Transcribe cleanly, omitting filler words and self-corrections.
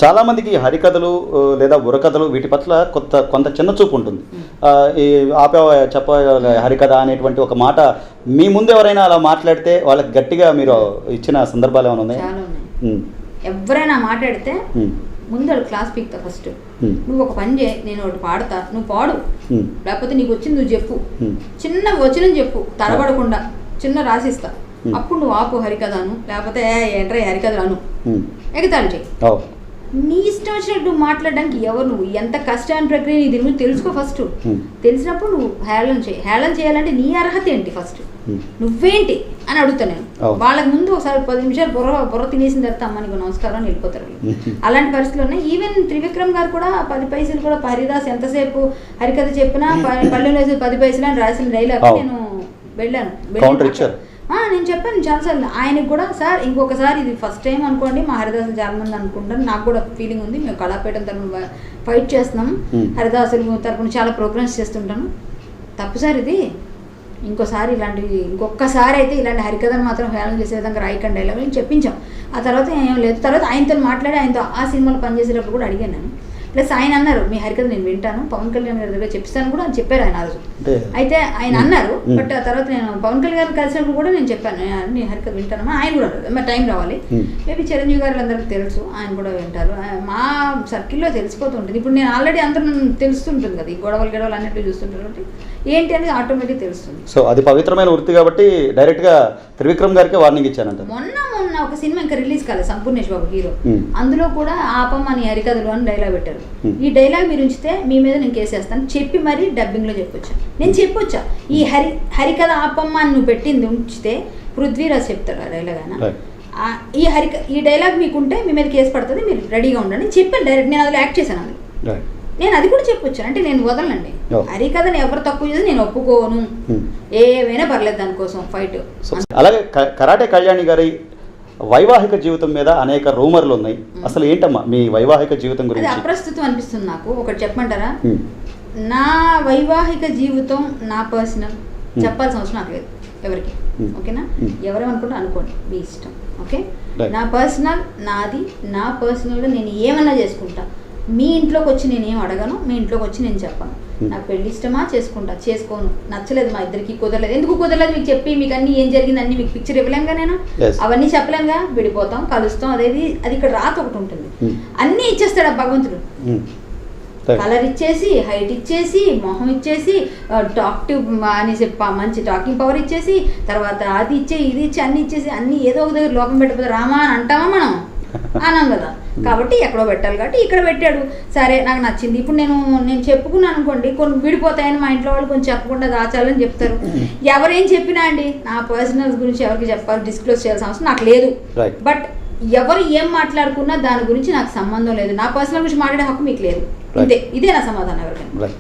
చాలా మందికి హరికథలు లేదా బుర్రకథలు వీటి పట్ల కొంత చిన్న చూపు ఉంటుంది. ఈ చెప్ప హరికథ అనేటువంటి ఒక మాట మీ ముందు ఎవరైనా అలా మాట్లాడితే వాళ్ళకి గట్టిగా మీరు ఇచ్చిన సందర్భాలు ఏమైనా ఉన్నాయి? చాలా ఉన్నాయి. ఎవరైనా మాట్లాడితే ముందు వాడు క్లాస్ పీక్తా ఫస్ట్. నువ్వు ఒక పని చేయి, నేను ఒకటి పాడతా, నువ్వు పాడు, లేకపోతే నీకు వచ్చింది నువ్వు చెప్పు, చిన్న వచనం చెప్పు, తడబడకుండా చిన్న రాసిస్తా, అప్పుడు నువ్వు ఆపు హరికథను, లేకపోతే ఏంట్రా హరికథను ఎగతాళి చెయ్యి. నీ ఇష్టం వచ్చినట్టు మాట్లాడడానికి ఎవరు, నువ్వు ఎంత కష్టమైన ప్రక్రియ నీ దీని గురించి తెలుసుకో ఫస్ట్. తెలిసినప్పుడు నువ్వు హేళన చేయి. హేళన చేయాలంటే నీ అర్హత ఏంటి ఫస్ట్, నువ్వేంటి అని అడుగుతా నేను. వాళ్ళకి ముందు ఒకసారి 10 నిమిషాలు బుర్ర తినేసిన తర్వాత అమ్మ నీకు నమస్కారం అని వెళ్ళిపోతారు. అలాంటి పరిస్థితులు ఉన్నాయి. ఈవెన్ త్రివిక్రమ్ గారు కూడా 10 పైసలు కూడా హరిదాస్ ఎంతసేపు హరికథ చెప్పినా పల్లెలో 10 పైసలు అని రాసిన డైలాగ్ నేను వెళ్ళాను. నేను చెప్పాను చాలాసార్లు ఆయనకు కూడా, సార్ ఇంకొకసారి ఇది ఫస్ట్ టైం అనుకోండి, మా హరిదాసులు చాలా మంది అనుకుంటాను, నాకు కూడా ఫీలింగ్ ఉంది, మేము కళాపీఠం తరఫున ఫైట్ చేస్తున్నాం, హరిదాసులు తరఫున చాలా ప్రోగ్రామ్స్ చేస్తుంటాను, తప్పు సార్ ఇది, ఇంకొకసారి అయితే ఇలాంటి హరికథను మాత్రం హేళన చేసే విధంగా రాయకండి డైలాగ్ అని చెప్పించాం. ఆ తర్వాత ఏం లేదు. తర్వాత ఆయనతో మాట్లాడి ఆయనతో ఆ సినిమాలో పనిచేసేటప్పుడు కూడా అడిగాను నేను. ప్లస్ ఆయన అన్నారు, మీ హరికథ నేను వింటాను, పవన్ కళ్యాణ్ గారి దగ్గర చెప్పిస్తాను కూడా అని చెప్పారు ఆయన ఆ రోజు. అయితే ఆయన అన్నారు, బట్ ఆ తర్వాత నేను పవన్ కళ్యాణ్ గారిని కలిసినప్పుడు కూడా నేను చెప్పాను, నేను హరికథ వింటానమ్మా, ఆయన కూడా అన్నారు మరి టైం రావాలి, మేబీ చిరంజీవి గారు అందరికీ తెలుసు, ఆయన కూడా వింటారు, మా సర్కిల్లో తెలిసిపోతుంటుంది. ఇప్పుడు నేను ఆల్రెడీ అందరూ తెలుస్తుంటుంది కదా, ఈ గొడవలు అన్నట్టు చూస్తుంటారు కాబట్టి ఏంటి అనేది ఆటోమేటిక్ తెలుస్తుంది. సో అది పవిత్రమైన వృత్తి కాబట్టి డైరెక్ట్ గా త్రివిక్రమ్ గారికి వార్నింగ్ ఇచ్చానంట. మొన్న ఒక సినిమా ఇంకా రిలీజ్ కాలేదు, సంపూర్ణేష్ బాబు హీరో, అందులో కూడా ఆపమ్మ నీ హరికథలు అని డైలాగ్ పెట్టారు. ఈ డైలాగ్ మీరు ఉంచితే మీ మీద నేను కేసేస్తాను చెప్పి మరీ డబ్బింగ్ లో చెప్పొచ్చా, నేను చెప్పొచ్చా ఈ హరికథ ఆపమ్మ అని నువ్వు పెట్టింది ఉంచితే పృథ్వీరాజ్ చెప్తాడు ఆ డైలాగ్ ఆయన, ఈ డైలాగ్ మీకుంటే మీ మీద కేసు పడుతుంది, మీరు రెడీగా ఉండండి చెప్పాను డైరెక్ట్. నేను అందులో యాక్ట్ చేశాను, అది నేను అది కూడా చెప్పొచ్చాను. అంటే నేను వదలండి హరికథని ఎవరు తక్కువ చేసి నేను ఒప్పుకోను, ఏమైనా పర్లేదు దానికోసం ఫైట్. అలాగే కరాటే కళ్యాణి గారి వైవాహిక జీవితం మీద అనేక రూమర్లు ఉన్నాయి. అసలు ఏంటమ్మా మీ వైవాహిక జీవితం గురించి? అది అప్రస్తుతం అనిపిస్తుంది నాకు. ఒకటి చెప్పమంటారా, నా వైవాహిక జీవితం నా పర్సనల్, చెప్పాల్సిన అవసరం నాకు లేదు ఎవరికి, ఓకేనా? ఎవరేమనుకుంటా అనుకోండి, మీ ఇష్టం, ఓకే? నా పర్సనల్ నాది, నా పర్సనల్గా నేను ఏమన్నా చేసుకుంటా. మీ ఇంట్లోకి వచ్చి నేను ఏం అడగను, మీ ఇంట్లోకి వచ్చి నేను చెప్పను. నాకు పెళ్లి ఇష్టమా చేసుకుంటా, చేసుకోను, నచ్చలేదు మా ఇద్దరికి, కుదరలేదు. ఎందుకు కుదరలేదు మీకు చెప్పి మీకు అన్ని ఏం జరిగింది అన్ని మీకు పిక్చర్ ఇవ్వలేంగా, నేను అవన్నీ చెప్పలేంగా, విడిపోతాం కలుస్తాం, అది ఇక్కడ రాత ఒకటి ఉంటుంది. అన్నీ ఇచ్చేస్తాడు ఆ భగవంతుడు, కలర్ ఇచ్చేసి, హైట్ ఇచ్చేసి, మొహం ఇచ్చేసి, టాక్టివ్ అనేసి మంచి టాకింగ్ పవర్ ఇచ్చేసి, తర్వాత అది ఇచ్చే ఇది ఇచ్చి అన్ని ఇచ్చేసి అన్ని ఏదో ఒక దగ్గర లోపం పెట్టిపోతే రామా అని అంటామా మనం, అన్నాం కదా. కాబట్టి ఎక్కడో పెట్టాలి కాబట్టి ఇక్కడ పెట్టాడు, సరే నాకు నచ్చింది. ఇప్పుడు నేను చెప్పుకున్నాను అనుకోండి, కొన్ని విడిపోతాయని మా ఇంట్లో వాళ్ళు కొంచెం చెప్పకుండా దాచాలని చెప్తారు. ఎవరేం చెప్పినా అండి నా పర్సనల్స్ గురించి ఎవరికి చెప్పాలి, డిస్క్లోజ్ చేయాల్సిన అవసరం నాకు లేదు. బట్ ఎవరు ఏం మాట్లాడుకున్నా దాని గురించి నాకు సంబంధం లేదు, నా పర్సనల్ గురించి మాట్లాడే హక్కు మీకు లేదు. ఇదే నా సమాధానం ఎవరికైనా.